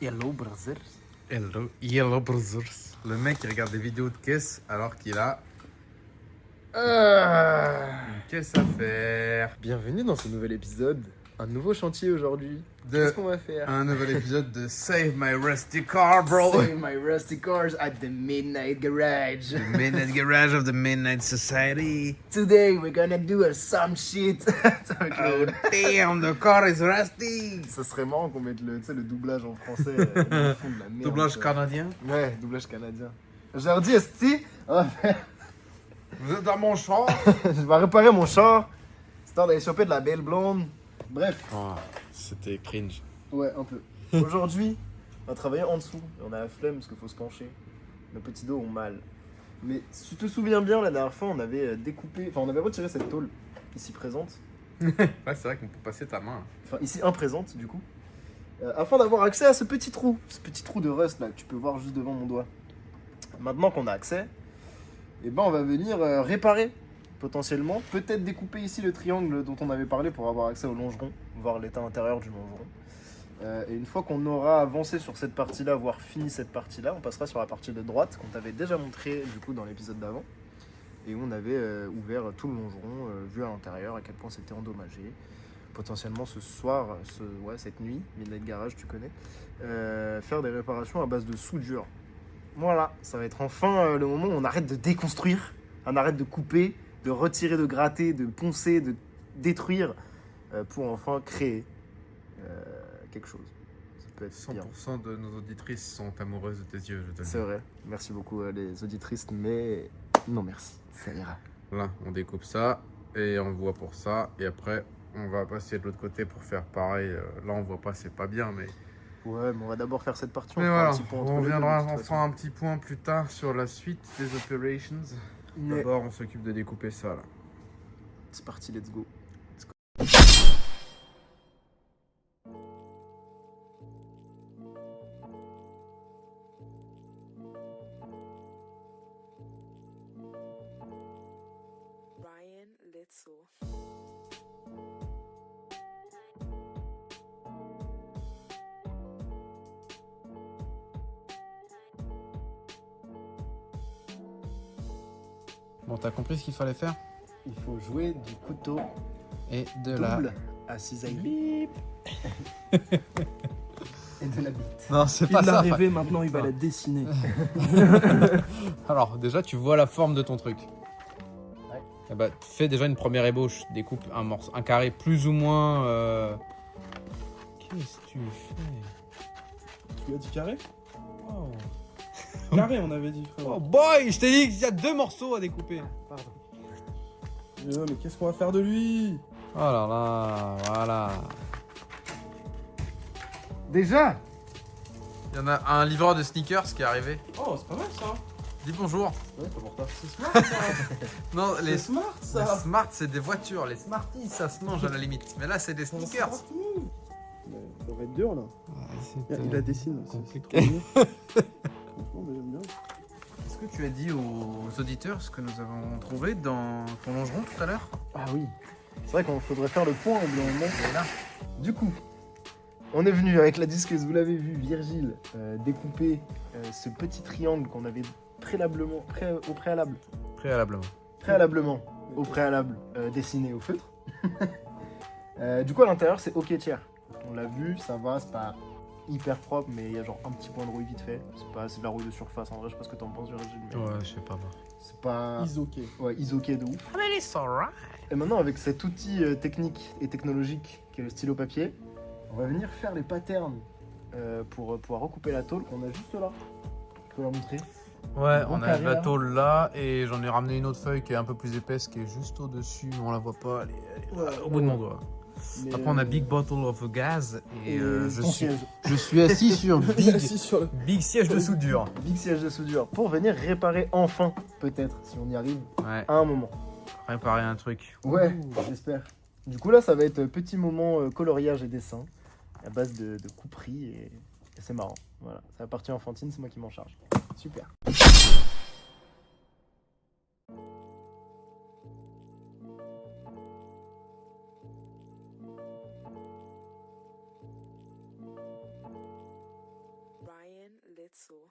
Hello, brothers. Hello, Yellow Brothers. Le mec, il regarde des vidéos de caisse alors qu'il a une caisse à faire. Bienvenue dans ce nouvel épisode. Un nouveau chantier aujourd'hui. Qu'est-ce qu'on va faire? Un nouvel épisode de Save My Rusty Car, bro. Save my rusty cars at the Midnight Garage. The Midnight Garage of the Midnight Society. Today we're gonna do some shit. Avec Oh le- damn, the car is rusty. Ça serait marrant qu'on mette le doublage en français. Au fond de la merde. Doublage canadien. Ouais, doublage canadien. Je leur dis, Esti, Vous êtes dans mon char. je vais réparer mon char, histoire d'aller choper de la belle blonde. Bref. Oh, c'était cringe. Ouais, un peu. Aujourd'hui, on a travaillé en dessous. Et on a la flemme parce qu'il faut se pencher. Nos petits dos ont mal. Mais si tu te souviens bien, la dernière fois, on avait découpé, enfin, on avait retiré cette tôle ici présente, Ouais, c'est vrai qu'on peut passer ta main. enfin, ici imprésente du coup, afin d'avoir accès à ce petit trou de rust là que tu peux voir juste devant mon doigt. Maintenant qu'on a accès, eh ben, on va venir réparer potentiellement, peut-être découper ici le triangle dont on avait parlé pour avoir accès au longeron, voir l'état intérieur du longeron. Et une fois qu'on aura avancé sur cette partie-là, voire fini cette partie-là, on passera sur la partie de droite qu'on t'avait déjà montré du coup dans l'épisode d'avant, et où on avait ouvert tout le longeron, vu à l'intérieur à quel point c'était endommagé. Potentiellement ce soir, cette nuit, Midnight Garage, tu connais, faire des réparations à base de soudure. Voilà, ça va être enfin le moment où on arrête de déconstruire, on arrête de couper, de retirer, de gratter, de poncer, de détruire, pour enfin créer quelque chose. Ça peut être bien. 100% de nos auditrices sont amoureuses de tes yeux, je te le dis. C'est vrai. Merci beaucoup les auditrices, mais non merci, ça ira. Là, on découpe ça et on voit pour ça. Et après, on va passer de l'autre côté pour faire pareil. Là, on voit pas, c'est pas bien, mais... Ouais, mais on va d'abord faire cette partie. Mais fera voilà, un petit point entre on les deux, reviendra, de toute on façon. fera un petit point plus tard sur la suite des operations. Mais D'abord, on s'occupe de découper ça, là. c'est parti, let's go. Ryan Little. Bon, t'as compris ce qu'il fallait faire? Il faut jouer du couteau Et de double à cisaillerie. Et de la bite. Non, c'est Il pas l'a ça. rêvé, maintenant il va la dessiner. Alors, déjà, tu vois la forme de ton truc. Ouais. Eh ben, fais déjà une première ébauche. Découpe un morceau, un carré plus ou moins... Qu'est-ce que tu fais? Tu as dit carré? Oh. Carré, on avait dit, frérot. Oh boy, je t'ai dit qu'il y a 2 morceaux à découper. Pardon. Mais qu'est-ce qu'on va faire de lui? Oh là là, voilà. Déjà? Il y en a un livreur de sneakers qui est arrivé. Oh, c'est pas mal ça. Dis bonjour. Ouais, pas pour toi. C'est smart ça. Non, C'est les smart ça. Smart, c'est des voitures. Les Smarties, ça se mange à la limite. Mais là, c'est des C'est un sneakers. smart move. Mais ça va être dur là. Il la dessine. C'est compliqué. trop mignon. Franchement, mais j'aime bien. Est-ce que tu as dit aux auditeurs ce que nous avons trouvé dans ton longeron tout à l'heure? Ah oui. C'est vrai qu'on faudrait faire le point au bout d'un moment. Voilà. Du coup, on est venu avec la disqueuse, vous l'avez vu, Virgile, découper ce petit triangle qu'on avait préalablement dessiné au feutre. Du coup, à l'intérieur, c'est ok tiers. On l'a vu, ça va, c'est pas hyper propre, mais il y a genre un petit point de rouille vite fait. C'est de la rouille de surface, en vrai, je sais pas ce que t'en penses, Virgile. Mais Ouais, je sais pas moi. c'est pas... Isoké. Ouais, isoké de ouf. Ah, mais it's alright. Et maintenant, avec cet outil technique et technologique qui est le stylo papier, on va venir faire les patterns pour pouvoir recouper la tôle qu'on a juste là. Je peux la montrer. Ouais, Bon on a carré, la là. tôle là et j'en ai ramené une autre feuille qui est un peu plus épaisse qui est juste au-dessus. On la voit pas, elle est Ouais, au bout de mon doigt. Mais, Après, on a Big Bottle of Gas et je ton suis siège. assis sur Big, Assis sur le. big siège de soudure. Big siège de soudure. Pour venir réparer enfin, peut-être, si on y arrive, Ouais, à un moment. réparer un truc. Ouais, j'espère. Du coup, là, ça va être petit moment coloriage et dessin à base de couperie et c'est marrant. Voilà, c'est la partie enfantine, c'est moi qui m'en charge. Super. Little.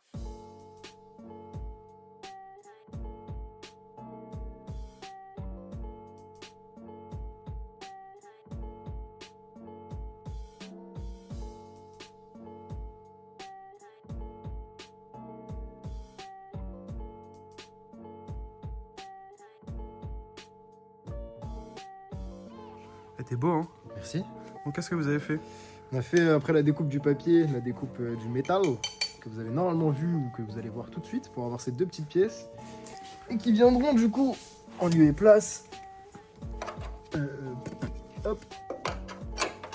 T'es beau, hein? Merci. Donc, qu'est-ce que vous avez fait? On a fait, après la découpe du papier, la découpe du métal, que vous avez normalement vu ou que vous allez voir tout de suite, pour avoir ces deux petites pièces. Et qui viendront du coup en lieu et place. Hop.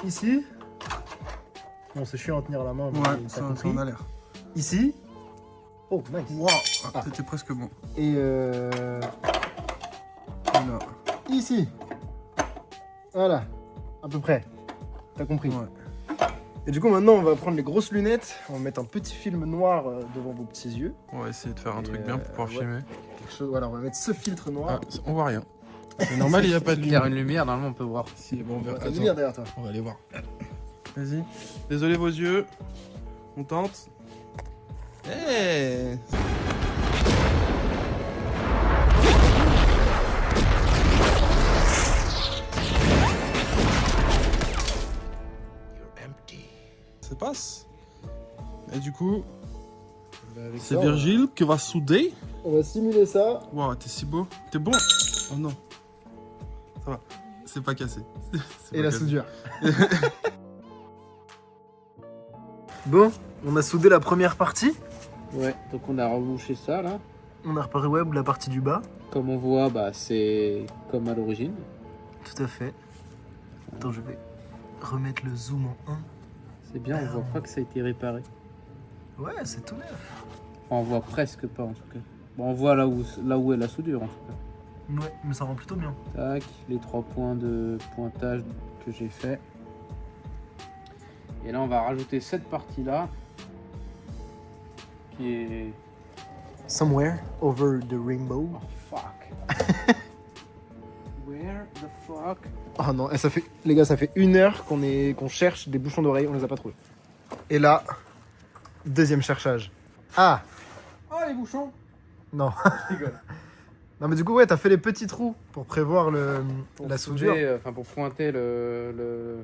Ici. Bon, c'est chiant à tenir la main. mais t'as ça compris. en a l'air. Ici. Oh, nice. Waouh! Ah. T'étais presque bon. Et Là. ici. Voilà. À peu près. T'as compris. Ouais. Et du coup, maintenant, on va prendre les grosses lunettes. On va mettre un petit film noir devant vos petits yeux. On va essayer de faire un Et truc bien pour pouvoir ouais. filmer. Quelque chose, voilà, on va mettre ce filtre noir. Ah, on voit rien. C'est normal, il n'y a pas de Il y a lumière. une lumière, normalement on peut voir. Si, bon, on verra. T'as une Attends, lumière derrière toi. on va aller voir. Vas-y. Désolé vos yeux. On tente. Hey! Ça passe. Et du coup, Avec c'est ça, Virgile qui va souder. On va simuler ça. Waouh, t'es si beau. T'es bon. Oh non. Ça va. C'est pas cassé. C'est Et pas la cassé. soudure. Bon, on a soudé la première partie. Ouais, donc on a rebouché ça là. On a reparé web la partie du bas. Comme on voit, bah, c'est comme à l'origine. Tout à fait. Attends, je vais remettre le zoom en 1. C'est bien, on voit pas que ça a été réparé. Ouais, c'est tout neuf. Enfin, on voit presque pas en tout cas. Bon, on voit là où est la soudure en tout cas. Ouais, mais ça rend plutôt bien. Tac, les 3 points de pointage que j'ai fait. Et là, on va rajouter cette partie-là, qui est... Somewhere over the rainbow. Oh, fuck. Where the fuck? Oh non, et ça fait, les gars, ça fait 1 heure qu'on cherche des bouchons d'oreille, on les a pas trouvés. Et là, deuxième cherchage. Ah, Oh, les bouchons! non. Je rigole. Non mais du coup, ouais, t'as fait les petits trous pour prévoir Pour la souder, soudure. enfin, pour pointer le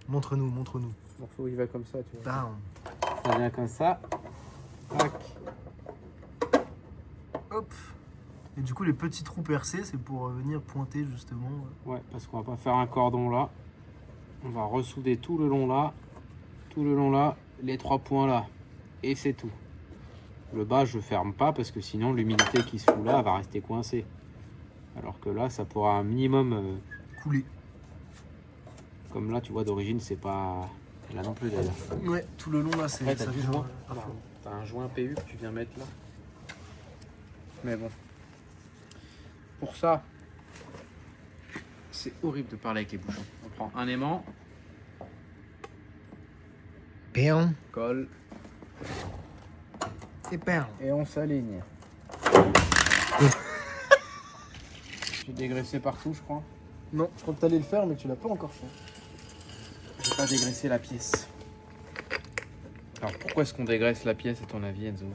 Montre-nous, montre-nous. morceau, il va comme ça, tu vois. Down. Ça vient comme ça. Tac. Hop. Et du coup, les petits trous percés, c'est pour venir pointer justement. Ouais, parce qu'on va pas faire un cordon là. On va ressouder tout le long là, les 3 points là. Et c'est tout. Le bas, je ferme pas parce que sinon l'humidité qui se fout là va rester coincée. Alors que là, ça pourra un minimum... Couler. comme là, tu vois, d'origine, c'est pas... Là non plus d'ailleurs. Ouais, tout le long là, c'est Ouais, ça t'as du vient, joint. à fond. T'as un joint PU que tu viens mettre là. Mais bon. Pour ça, c'est horrible de parler avec les bouchons. On prend un aimant, Bam. colle Et bam. et on s'aligne. J'ai dégraissé partout, je crois. Non, je crois que t'allais le faire, mais tu l'as pas encore fait. J'ai pas dégraissé la pièce. Alors pourquoi est-ce qu'on dégraisse la pièce à ton avis, Enzo?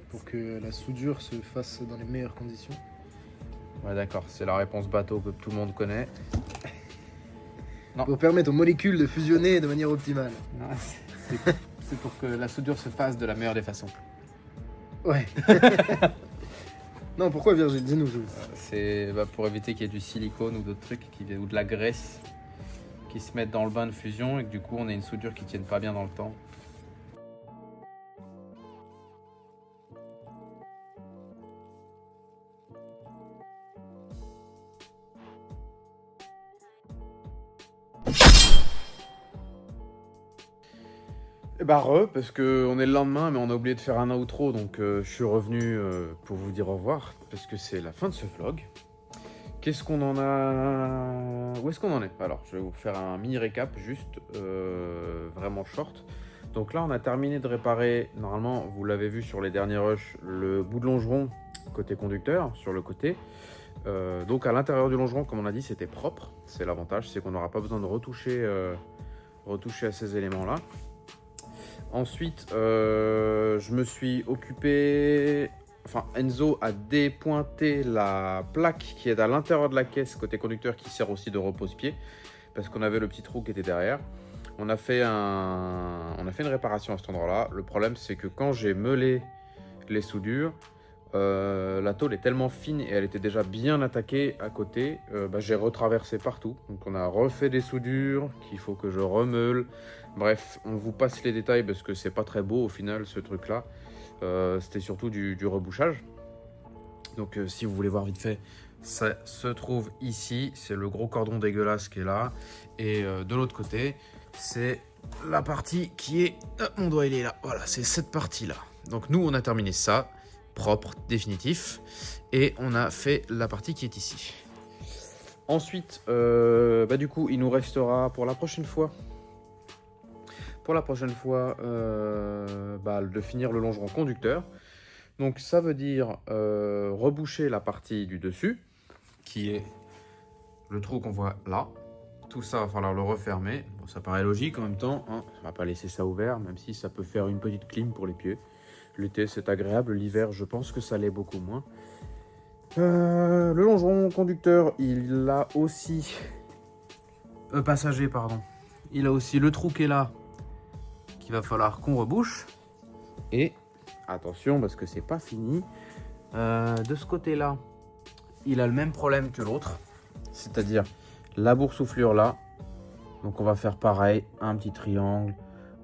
Pour que la soudure se fasse dans les meilleures conditions. Ouais d'accord, c'est la réponse bateau que tout le monde connaît. Pour permettre aux molécules de fusionner de manière optimale. Non, c'est pour que la soudure se fasse de la meilleure des façons. Ouais. Non, pourquoi Virgile? Dis-nous. C'est pour éviter qu'il y ait du silicone ou d'autres trucs ou de la graisse qui se mettent dans le bain de fusion et que du coup on ait une soudure qui tienne pas bien dans le temps. Et bah parce que on est le lendemain mais on a oublié de faire un outro donc je suis revenu pour vous dire au revoir parce que c'est la fin de ce vlog. Qu'est-ce qu'on en a... Où est-ce qu'on en est? Alors je vais vous faire un mini récap juste vraiment short. Donc là on a terminé de réparer, normalement vous l'avez vu sur les derniers rushs, le bout de longeron côté conducteur sur le côté. Donc à l'intérieur du longeron comme on a dit c'était propre, c'est l'avantage, c'est qu'on n'aura pas besoin de retoucher à ces éléments là. Ensuite, je me suis occupé... Enfin, Enzo a dépointé la plaque qui est à l'intérieur de la caisse côté conducteur qui sert aussi de repose-pied parce qu'on avait le petit trou qui était derrière. On a fait une réparation à cet endroit-là. Le problème, c'est que quand j'ai meulé les soudures, la tôle est tellement fine et elle était déjà bien attaquée à côté, j'ai retraversé partout. Donc on a refait des soudures qu'il faut que je remeule. Bref, on vous passe les détails parce que c'est pas très beau au final ce truc-là. C'était surtout du rebouchage. Donc si vous voulez voir vite fait, ça se trouve ici. C'est le gros cordon dégueulasse qui est là. Et de l'autre côté, c'est la partie qui est... mon doigt il est là. Voilà, c'est cette partie-là. Donc nous, on a terminé ça. Propre, définitif. Et on a fait la partie qui est ici. Ensuite, du coup, il nous restera pour la prochaine fois... de finir le longeron conducteur. Donc ça veut dire reboucher la partie du dessus, qui est le trou qu'on voit là. Tout ça va falloir le refermer. Bon, ça paraît logique en même temps, hein. On va pas laisser ça ouvert, même si ça peut faire une petite clim pour les pieds. L'été c'est agréable, l'hiver je pense que ça l'est beaucoup moins. Le longeron conducteur, il a aussi... passager, pardon. Il a aussi le trou qui est là, qu'il va falloir qu'on rebouche. Et attention parce que c'est pas fini. De ce côté-là, il a le même problème que l'autre, c'est-à-dire la boursouflure là. Donc on va faire pareil, un petit triangle.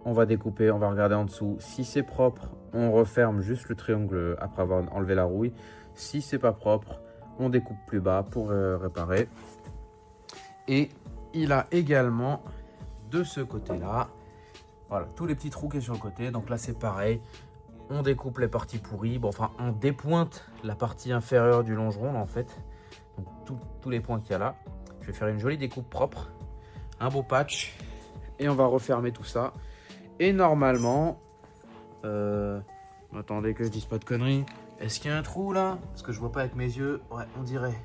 On va découper, on va regarder en dessous. Si c'est propre, on referme juste le triangle après avoir enlevé la rouille. Si c'est pas propre, on découpe plus bas pour réparer. Et il a également de ce côté-là, voilà, tous les petits trous qui sont sur le côté. Donc là c'est pareil, on découpe les parties pourries. Bon, enfin on dépointe la partie inférieure du longeron là, en fait. Donc tous les points qu'il y a là. Je vais faire une jolie découpe propre, un beau patch, et on va refermer tout ça. Et normalement, attendez que je dise pas de conneries. Est-ce qu'il y a un trou là? Parce que je vois pas avec mes yeux. Ouais, on dirait.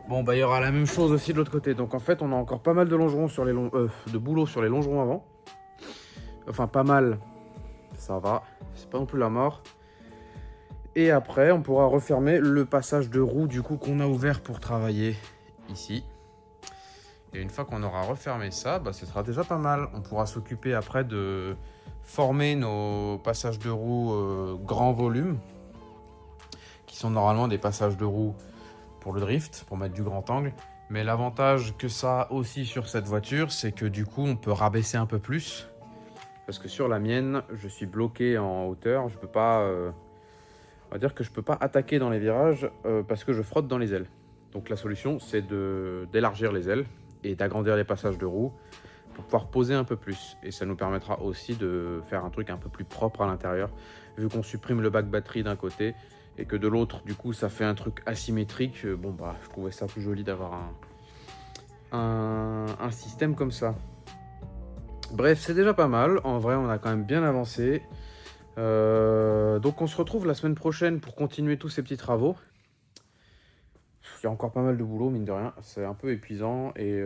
Bon, il y aura la même chose aussi de l'autre côté. Donc en fait, on a encore pas mal de longerons sur les de boulot sur les longerons avant. Enfin, pas mal. Ça va. C'est pas non plus la mort. Et après, on pourra refermer le passage de roue du coup qu'on a ouvert pour travailler ici. Et une fois qu'on aura refermé ça, ce sera déjà pas mal. On pourra s'occuper après de former nos passages de roue grand volume, qui sont normalement des passages de roue pour le drift, pour mettre du grand angle. Mais l'avantage que ça a aussi sur cette voiture, c'est que du coup, on peut rabaisser un peu plus. Parce que sur la mienne, je suis bloqué en hauteur. Je peux pas, on va dire que je peux pas attaquer dans les virages parce que je frotte dans les ailes. Donc la solution, c'est d'élargir les ailes et d'agrandir les passages de roue pour pouvoir poser un peu plus. Et ça nous permettra aussi de faire un truc un peu plus propre à l'intérieur, vu qu'on supprime le bac batterie d'un côté et que de l'autre, du coup, ça fait un truc asymétrique. Je trouvais ça plus joli d'avoir un système comme ça. Bref, c'est déjà pas mal. En vrai, on a quand même bien avancé. Donc on se retrouve la semaine prochaine pour continuer tous ces petits travaux. Il y a encore pas mal de boulot, mine de rien. C'est un peu épuisant et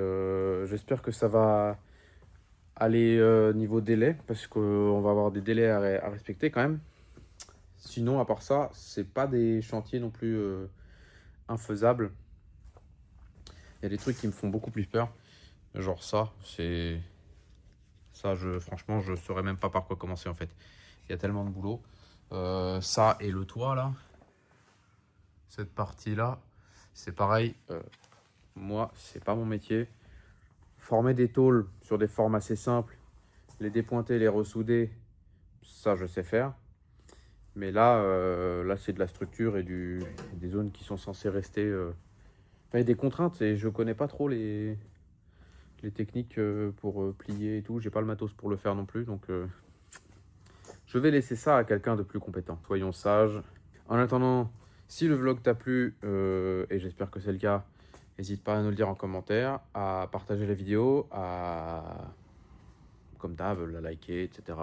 j'espère que ça va aller niveau délai, parce qu'on va avoir des délais à respecter quand même. Sinon, à part ça, c'est pas des chantiers non plus infaisables. Il y a des trucs qui me font beaucoup plus peur. Genre ça, c'est... Ça, franchement, je saurais même pas par quoi commencer en fait. Il y a tellement de boulot. Ça et le toit là. Cette partie-là, c'est pareil. Moi, c'est pas mon métier. Former des tôles sur des formes assez simples, les dépointer, les ressouder, ça je sais faire. Mais là, c'est de la structure et des zones qui sont censées rester... Il y a des contraintes et je connais pas trop les techniques pour plier et tout. J'ai pas le matos pour le faire non plus, donc je vais laisser ça à quelqu'un de plus compétent. Soyons sages. En attendant, si le vlog t'a plu, et j'espère que c'est le cas, n'hésite pas à nous le dire en commentaire, à partager la vidéo, comme d'hab, la liker, etc.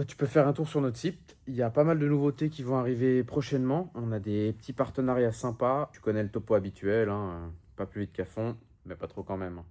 Tu peux faire un tour sur notre site. Il y a pas mal de nouveautés qui vont arriver prochainement. On a des petits partenariats sympas. Tu connais le topo habituel, hein, pas plus vite qu'à fond, mais pas trop quand même.